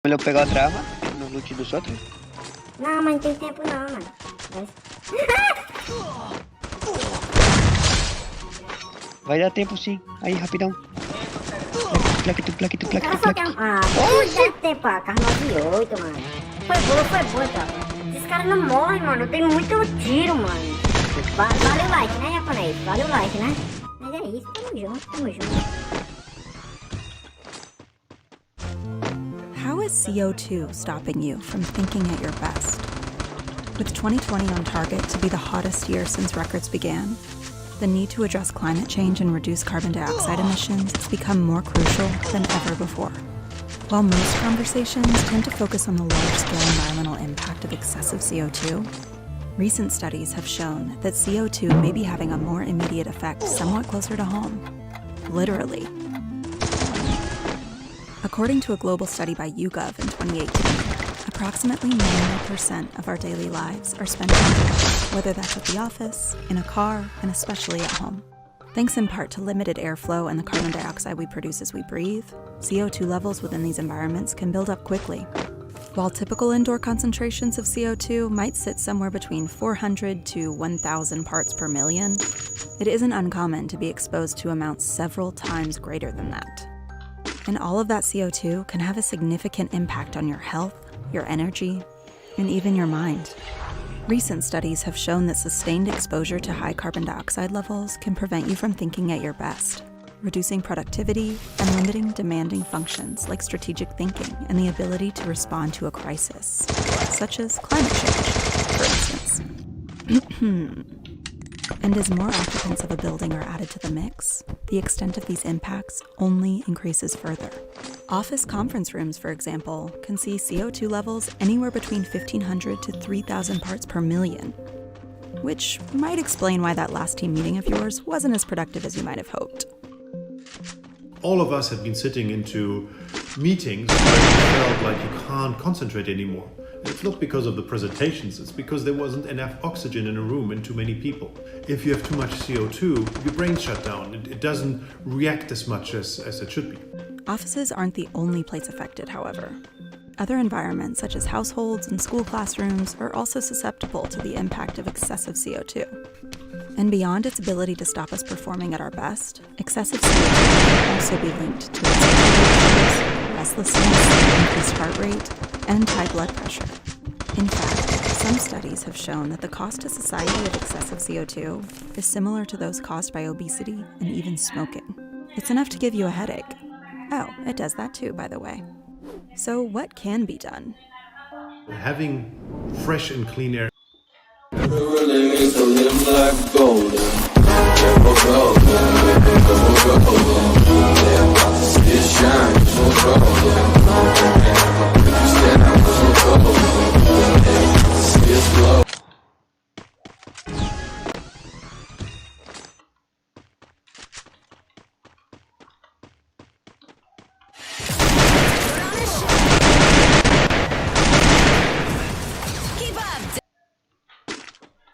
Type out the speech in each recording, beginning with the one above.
Melhor pegar a trava no loot dos outros. Não, mas não tem tempo não, mano. Vai dar tempo sim. Aí, rapidão. O cara só quer... Ah, pô, deve ter, pá. Carro 98, mano. Foi boa, tá? Esses caras não morrem, mano. Tem muito tiro, mano. Vale o like, né, japonês? Vale o like, né? Mas é isso, tamo junto, tamo junto. How is CO2 stopping you from thinking at your best? With 2020 on target to be the hottest year since records began, the need to address climate change and reduce carbon dioxide emissions has become more crucial than ever before. While most conversations tend to focus on the large-scale environmental impact of excessive CO2, recent studies have shown that CO2 may be having a more immediate effect somewhat closer to home, literally. According to a global study by YouGov in 2018, approximately 90% of our daily lives are spent indoors, whether that's at the office, in a car, and especially at home. Thanks in part to limited airflow and the carbon dioxide we produce as we breathe, CO2 levels within these environments can build up quickly. While typical indoor concentrations of CO2 might sit somewhere between 400 to 1,000 parts per million, it isn't uncommon to be exposed to amounts several times greater than that. And all of that CO2 can have a significant impact on your health, your energy, and even your mind. Recent studies have shown that sustained exposure to high carbon dioxide levels can prevent you from thinking at your best, reducing productivity and limiting demanding functions like strategic thinking and the ability to respond to a crisis, such as climate change, for instance. And as more occupants of a building are added to the mix, the extent of these impacts only increases further. Office conference rooms, for example, can see CO2 levels anywhere between 1,500 to 3,000 parts per million, which might explain why that last team meeting of yours wasn't as productive as you might have hoped. All of us have been sitting into meetings where you felt like you can't concentrate anymore. It's not because of the presentations, it's because there wasn't enough oxygen in a room and too many people. If you have too much CO2, your brain shut down. It doesn't react as much as it should be. Offices aren't the only place affected, however. Other environments, such as households and school classrooms, are also susceptible to the impact of excessive CO2. And beyond its ability to stop us performing at our best, excessive CO2 can also be linked to anxiety, restlessness, increased heart rate, and high blood pressure. In fact, some studies have shown that the cost to society of excessive CO2 is similar to those caused by obesity and even smoking. It's enough to give you a headache. Oh, it does that too, by the way. So what can be done? Having fresh and clean air.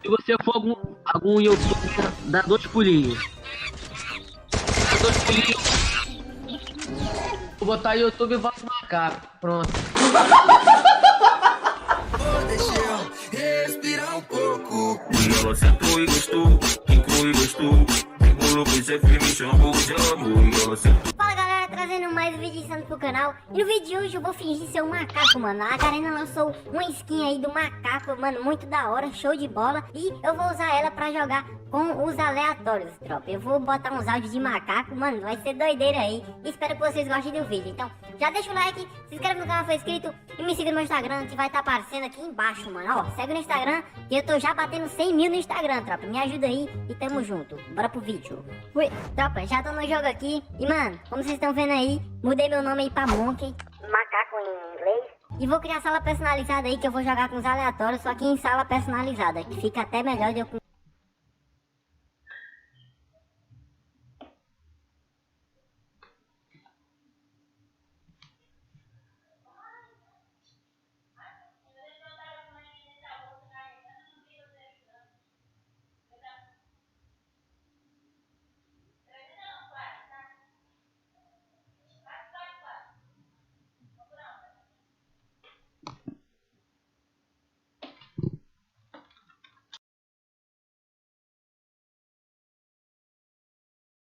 Se você for algum youtuber, dá 2 pulinhos. Dá 2 pulinhos. Vou botar YouTube e boto macaco. Pronto. Deixa eu respirar pouco. E ela sentou e gostou, ficou e gostou. Enrolou com esse me chamou de amor. E ela sentou. Fala galera, trazendo mais um vídeo insano pro canal. E no vídeo de hoje eu vou fingir ser um macaco, mano. A Garena lançou uma skin aí do macaco, mano, muito da hora, show de bola. E eu vou usar ela pra jogar com os aleatórios, tropa. Eu vou botar uns áudios de macaco, mano, vai ser doideira aí. Espero que vocês gostem do vídeo. Então, já deixa o like, se inscreve no canal se for inscrito e me siga no meu Instagram, que vai estar aparecendo aqui embaixo, mano. Ó, segue no Instagram, que eu tô já batendo 100 mil no Instagram, tropa. Me ajuda aí e tamo junto. Bora pro vídeo. Ui, tropa, já tô no jogo aqui. E, mano, como vocês estão vendo aí, mudei meu nome aí pra Monkey, macaco em inglês. E vou criar sala personalizada aí, que eu vou jogar com os aleatórios, só que em sala personalizada, que fica até melhor de eu